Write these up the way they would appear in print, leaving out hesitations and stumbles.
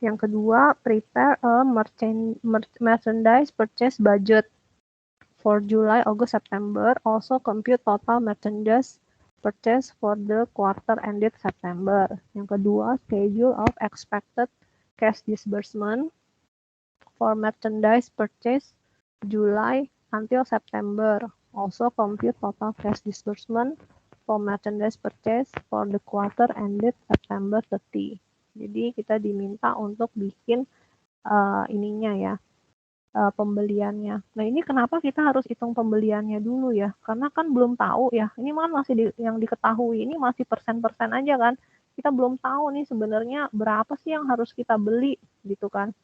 Yang kedua, prepare a merchandise purchase budget for July, August, September. Also compute total merchandise purchase for the quarter ended September. Yang kedua, schedule of expected cash disbursement for merchandise purchase July until September. Also compute total cash disbursement for merchandise purchase for the quarter ended September 30. Jadi kita diminta untuk bikin ininya ya, pembeliannya. Nah ini kenapa kita harus hitung pembeliannya dulu ya? Karena kan belum tahu ya. Ini kan masih yang diketahui ini masih persen-persen aja kan. Kita belum tahu nih sebenarnya berapa sih yang harus kita beli gitu kan.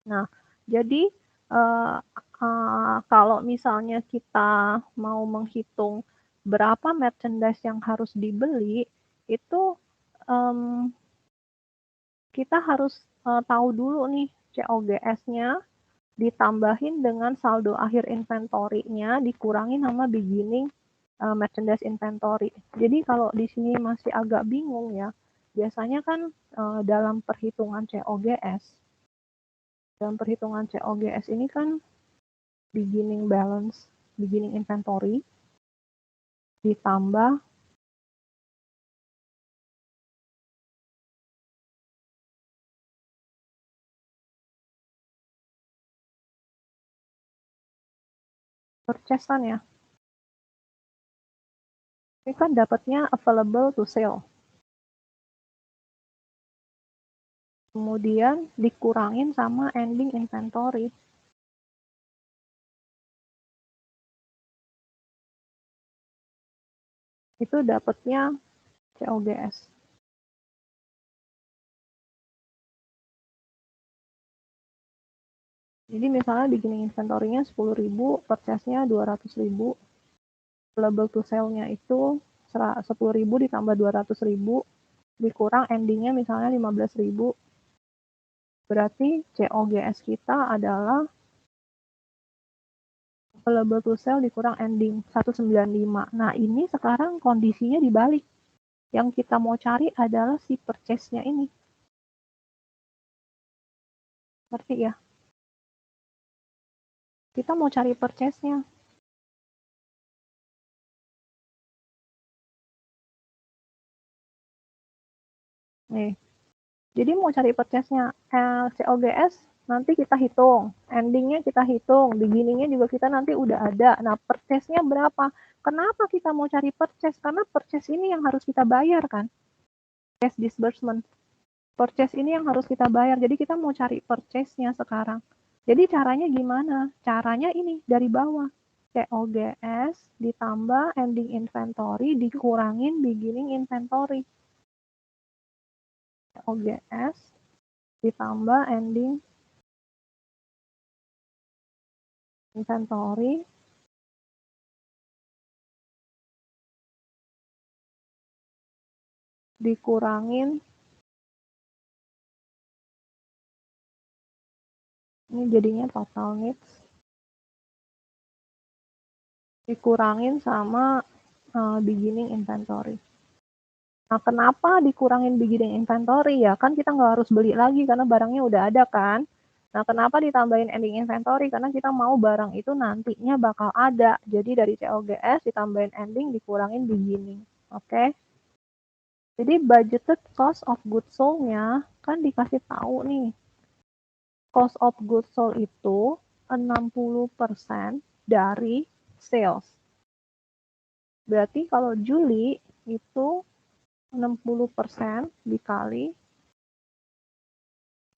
Nah jadi kalau misalnya kita mau menghitung berapa merchandise yang harus dibeli itu kita harus tahu dulu nih COGS-nya ditambahin dengan saldo akhir inventory-nya dikurangin sama beginning merchandise inventory. Jadi kalau di sini masih agak bingung ya, biasanya kan dalam perhitungan COGS ini kan beginning balance, beginning inventory ditambah purchase-an ya. Ini kan dapatnya available to sale. Kemudian dikurangin sama ending inventory. Itu dapatnya COGS. Jadi misalnya beginning inventory-nya 10.000, purchase-nya 200.000, available to sale-nya itu 10.000 ditambah 200.000, dikurang ending-nya misalnya 15.000. Berarti COGS kita adalah available to sell dikurang ending 195. Nah ini sekarang kondisinya dibalik. Yang kita mau cari adalah si purchase-nya ini. Ngerti ya? Kita mau cari purchase-nya. Nih. Jadi mau cari purchase-nya COGS nanti kita hitung, ending-nya kita hitung, beginning-nya juga kita nanti udah ada. Nah, purchase-nya berapa? Kenapa kita mau cari purchase? Karena purchase ini yang harus kita bayar kan? Cash disbursement. Purchase ini yang harus kita bayar. Jadi kita mau cari purchase-nya sekarang. Jadi caranya gimana? Caranya ini dari bawah. COGS ditambah ending inventory dikurangin beginning inventory. COGS ditambah ending inventory dikurangin, ini jadinya total needs, dikurangin sama beginning inventory. Nah, kenapa dikurangin beginning inventory ya? Kan kita nggak harus beli lagi karena barangnya udah ada kan. Nah, kenapa ditambahin ending inventory? Karena kita mau barang itu nantinya bakal ada. Jadi dari COGS ditambahin ending, dikurangin beginning. Oke? Jadi budgeted cost of goods sold-nya kan dikasih tahu nih. Cost of goods sold itu 60% dari sales. Berarti kalau Juli itu 60% dikali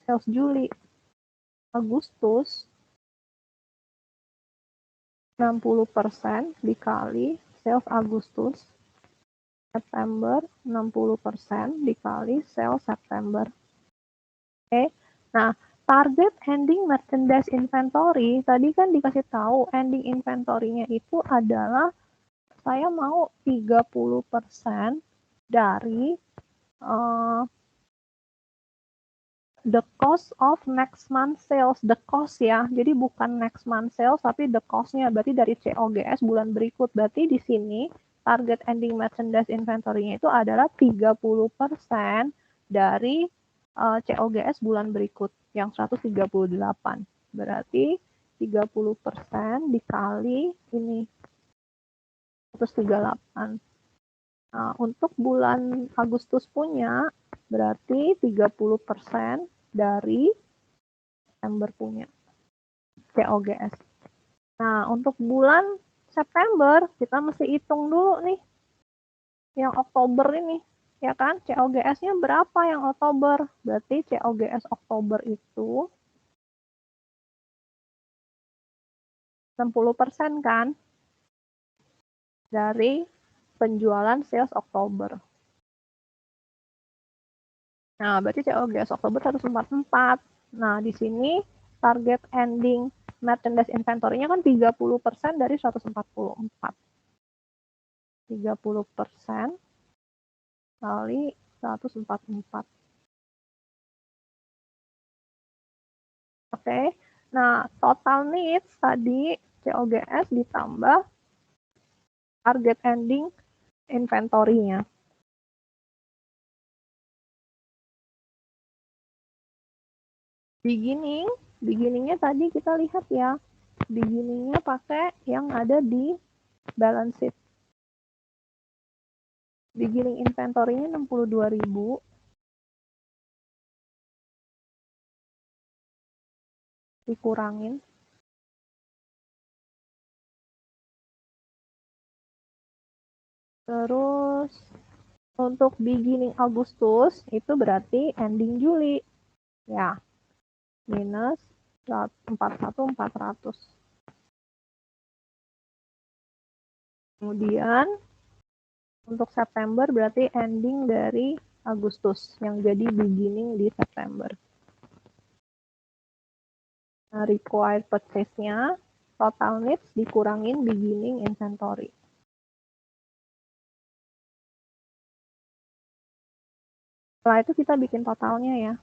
sales Juli. Agustus 60% dikali sales Agustus. September 60% dikali sales September. Oke. Nah, target ending merchandise inventory tadi kan dikasih tahu ending inventory-nya itu adalah saya mau 30% dari the cost of next month sales, the cost ya. Jadi bukan next month sales tapi the cost-nya berarti dari COGS bulan berikut. Berarti di sini target ending merchandise inventory-nya itu adalah 30% dari COGS bulan berikut yang 138. Berarti 30% dikali ini 138. Nah, untuk bulan Agustus punya berarti 30% dari September punya COGS. Nah, untuk bulan September kita mesti hitung dulu nih yang Oktober ini, ya kan? COGS-nya berapa yang Oktober? Berarti COGS Oktober itu 60% kan dari penjualan sales Oktober. Nah, berarti COGS Oktober 144. Nah, di sini target ending merchandise inventory-nya kan 30% dari 144. 30% kali 144. Oke. Nah, total needs tadi COGS ditambah target ending inventory-nya. Beginning-nya tadi kita lihat ya. Beginning-nya pakai yang ada di balance sheet. Beginning inventory-nya 62.000. Dikurangin. Terus untuk beginning Agustus itu berarti ending Juli. Ya. Minus 41.400. Kemudian untuk September berarti ending dari Agustus yang jadi beginning di September. Nah, required purchase-nya total needs dikurangin beginning inventory. Setelah itu kita bikin totalnya ya.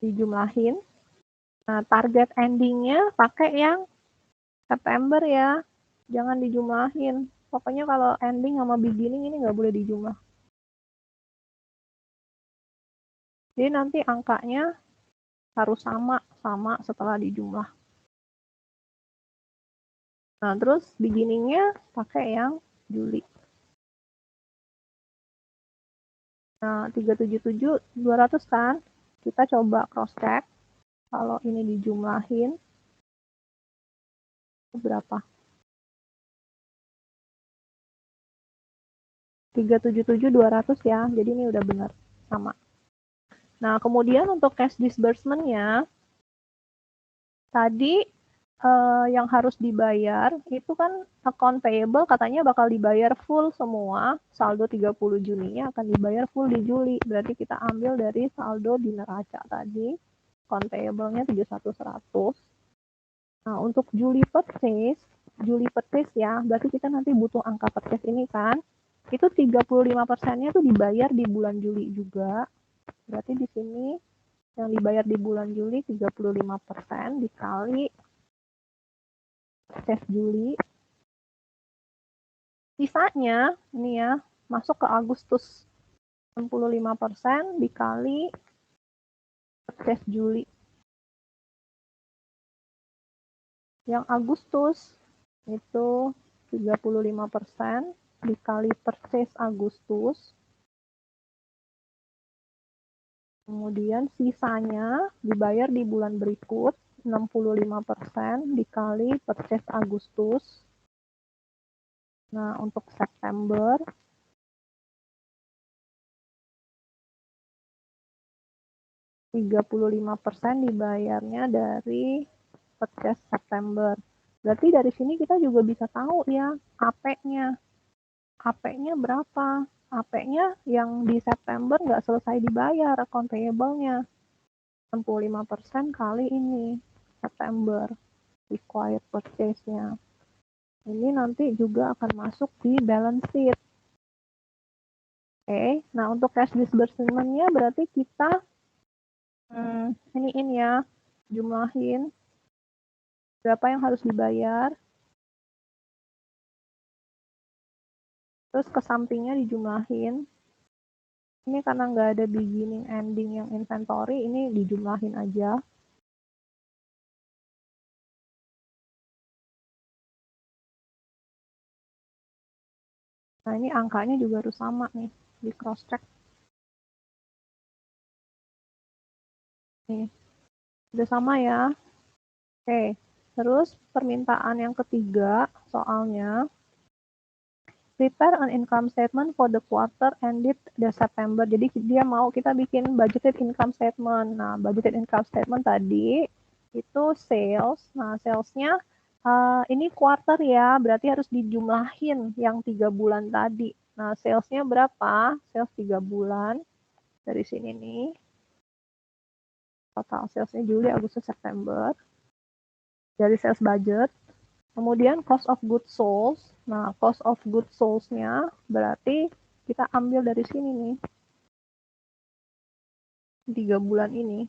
Dijumlahin. Nah, target endingnya pakai yang September ya. Jangan dijumlahin. Pokoknya kalau ending sama beginning ini nggak boleh dijumlah. Jadi nanti angkanya harus sama setelah dijumlah. Nah, terus beginning-nya pakai yang Juli. Nah, 377.200 kan? Kita coba cross-check. Kalau ini dijumlahin, berapa? 377.200 ya, jadi ini udah benar, sama. Nah, kemudian untuk cash disbursement-nya, tadi yang harus dibayar, itu kan account payable katanya bakal dibayar full semua, saldo 30 Juni-nya akan dibayar full di Juli, berarti kita ambil dari saldo di neraca tadi, account payable-nya 71.100. Nah, untuk Juli purchase ya, berarti kita nanti butuh angka purchase ini kan, itu 35%-nya tuh dibayar di bulan Juli juga. Berarti di sini yang dibayar di bulan Juli 35% dikali purchase Juli. Sisanya ini ya, masuk ke Agustus 65% dikali purchase Juli. Yang Agustus itu 35% dikali purchase Agustus. Kemudian sisanya dibayar di bulan berikut 65% dikali purchase Agustus. Nah, untuk September 35% dibayarnya dari purchase September. Berarti dari sini kita juga bisa tahu ya AP-nya. AP-nya berapa? AP-nya yang di September nggak selesai dibayar account payable-nya. 65% kali ini September required purchase-nya. Ini nanti juga akan masuk di balance sheet. Oke, nah untuk cash disbursement-nya berarti kita ini ya, jumlahin berapa yang harus dibayar, terus ke sampingnya dijumlahin, Ini karena nggak ada beginning ending yang inventory, ini dijumlahin aja. Nah, ini angkanya juga harus sama nih, di cross check. Nih, udah sama ya. Oke, terus permintaan yang ketiga soalnya, prepare an income statement for the quarter ended the September. Jadi dia mau kita bikin budgeted income statement. Nah, budgeted income statement tadi itu sales. Nah, salesnya ini quarter ya, berarti harus dijumlahin yang 3 bulan tadi. Nah, salesnya berapa? Sales 3 bulan. Dari sini nih. Total salesnya Juli, Agustus, September. Dari sales budget. Kemudian cost of goods sold. Nah, cost of goods sold-nya berarti kita ambil dari sini nih. 3 bulan ini.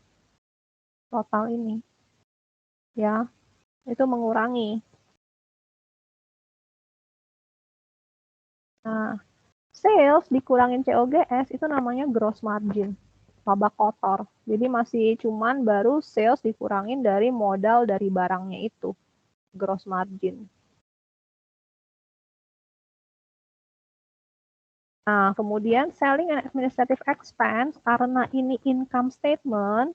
Total ini. Ya, itu mengurangi. Nah, sales dikurangin COGS itu namanya gross margin. Laba kotor. Jadi masih cuman baru sales dikurangin dari modal dari barangnya itu. Gross margin. Nah, kemudian selling and administrative expense, karena ini income statement,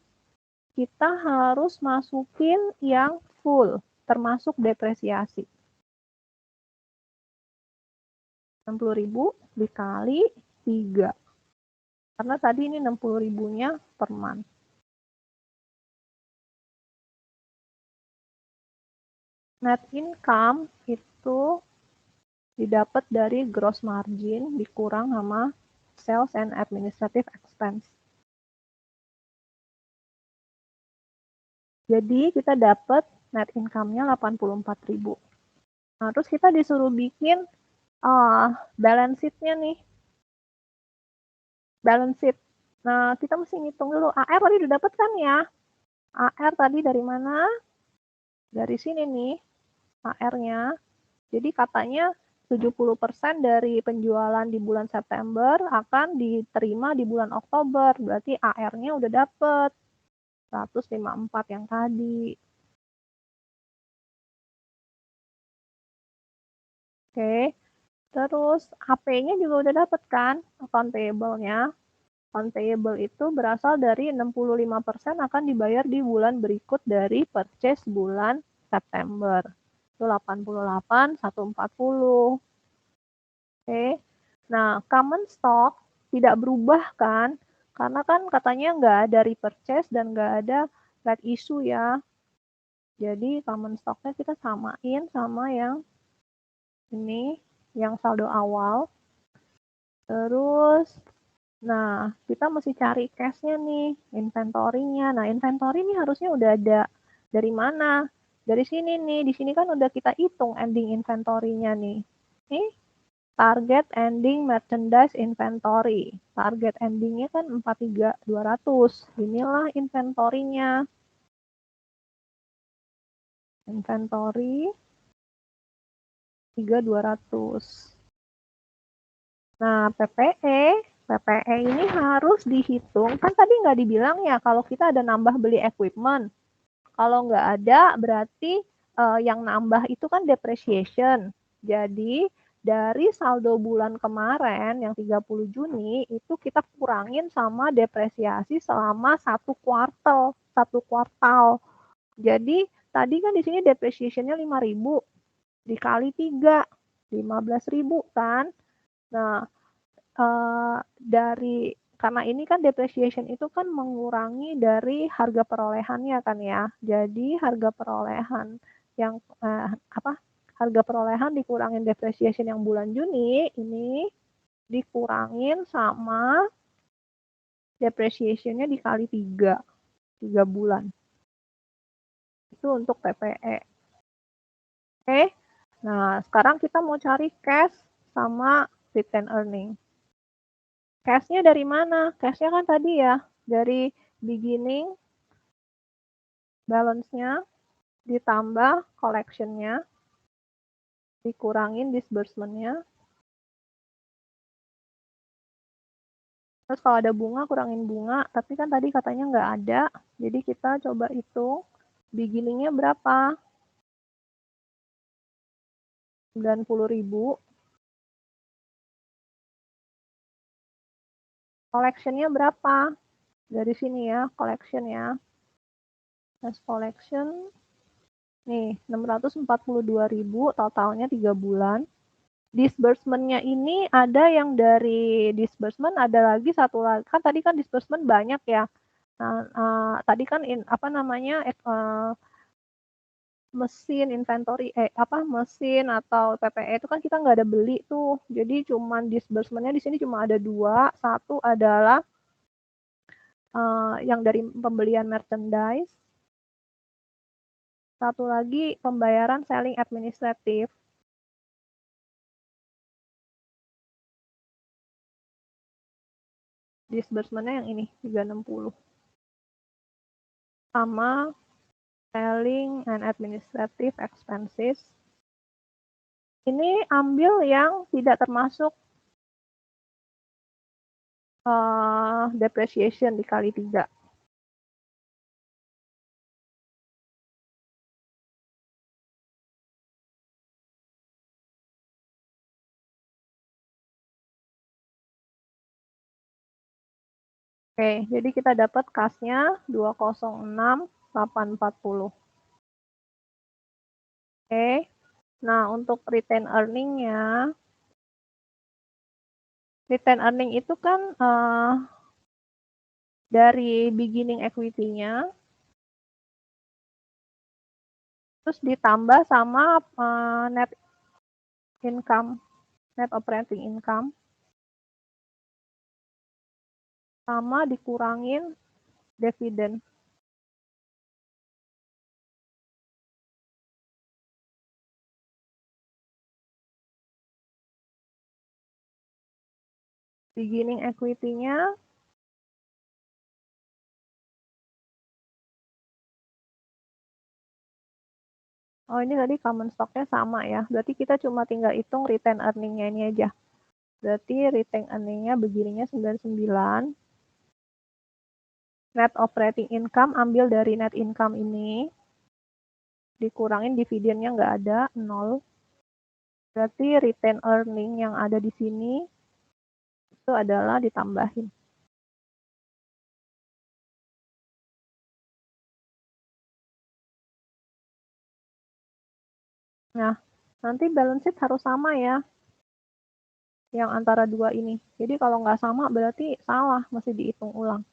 kita harus masukin yang full, termasuk depresiasi. 60.000 dikali 3. Karena tadi ini 60.000-nya per month. Net income itu didapat dari gross margin dikurang sama sales and administrative expense. Jadi kita dapat net income-nya 84.000. Nah, terus kita disuruh bikin balance sheet-nya nih. Balance sheet. Nah, kita mesti ngitung dulu. AR tadi udah dapat kan ya? AR tadi dari mana? Dari sini nih, AR-nya. Jadi katanya 70% dari penjualan di bulan September akan diterima di bulan Oktober. Berarti AR-nya udah dapet 154 yang tadi. Oke. Terus AP-nya juga udah dapet kan? Account payable-nya. Account payable itu berasal dari 65% akan dibayar di bulan berikut dari purchase bulan September. Itu 88, 140. Oke. Nah, common stock tidak berubah kan? Karena kan katanya nggak ada repurchase dan nggak ada right issue ya. Jadi common stocknya kita samain sama yang ini, yang saldo awal. Terus, nah kita mesti cari cash-nya nih, inventory-nya. Nah, inventory ini harusnya udah ada dari mana? Dari sini nih, di sini kan udah kita hitung ending inventory-nya nih. Nih, target ending merchandise inventory. Target endingnya kan 43.200. Inilah inventory-nya. Inventory 3.200. Nah, PPE ini harus dihitung. Kan tadi nggak dibilang ya kalau kita ada nambah beli equipment. Kalau nggak ada, berarti yang nambah itu kan depreciation. Jadi, dari saldo bulan kemarin yang 30 Juni, itu kita kurangin sama depresiasi selama satu kuartal. Jadi, tadi kan di sini depreciation-nya 5.000 dikali 3, 15.000 kan. Nah, dari karena ini kan depreciation itu kan mengurangi dari harga perolehannya kan ya. Jadi harga perolehan yang harga perolehan dikurangin depreciation yang bulan Juni ini dikurangin sama depreciation-nya dikali 3 bulan. Itu untuk PPE. Oke. Nah, sekarang kita mau cari cash sama return earning. Cash-nya dari mana? Cash-nya kan tadi ya, dari beginning, balance-nya, ditambah collection-nya, dikurangin disbursement-nya, Terus kalau ada bunga, kurangin bunga. Tapi kan tadi katanya nggak ada. Jadi kita coba hitung beginning-nya berapa. 90.000. Collection-nya berapa? Dari sini ya, collection ya. Cash collection. Nih, 642.000 totalnya 3 bulan. Disbursement-nya ini ada yang dari disbursement, ada lagi satu lagi. Kan tadi kan disbursement banyak ya. Nah, tadi kan mesin inventory mesin atau PPE itu kan kita nggak ada beli tuh. Jadi cuman disbursement-nya di sini cuma ada 2. Satu adalah yang dari pembelian merchandise. Satu lagi pembayaran selling administratif. Disbursement-nya yang ini 360. Sama selling and administrative expenses. Ini ambil yang tidak termasuk depreciation dikali 3. Oke, jadi kita dapat kasnya 206.840. Oke, nah untuk retain earning-nya, retain earning itu kan dari beginning equity-nya, terus ditambah sama net income, net operating income, sama dikurangin dividen. Beginning equity-nya oh ini tadi common stock-nya sama ya. Berarti kita cuma tinggal hitung retain earning-nya ini aja. Berarti retain earning-nya beginning-nya 99. Net operating income ambil dari net income ini. Dikurangin dividennya nggak ada, 0. Berarti retain earning yang ada di sini itu adalah ditambahin. Nah, nanti balance sheet harus sama ya. Yang antara dua ini. Jadi kalau nggak sama berarti salah, masih dihitung ulang.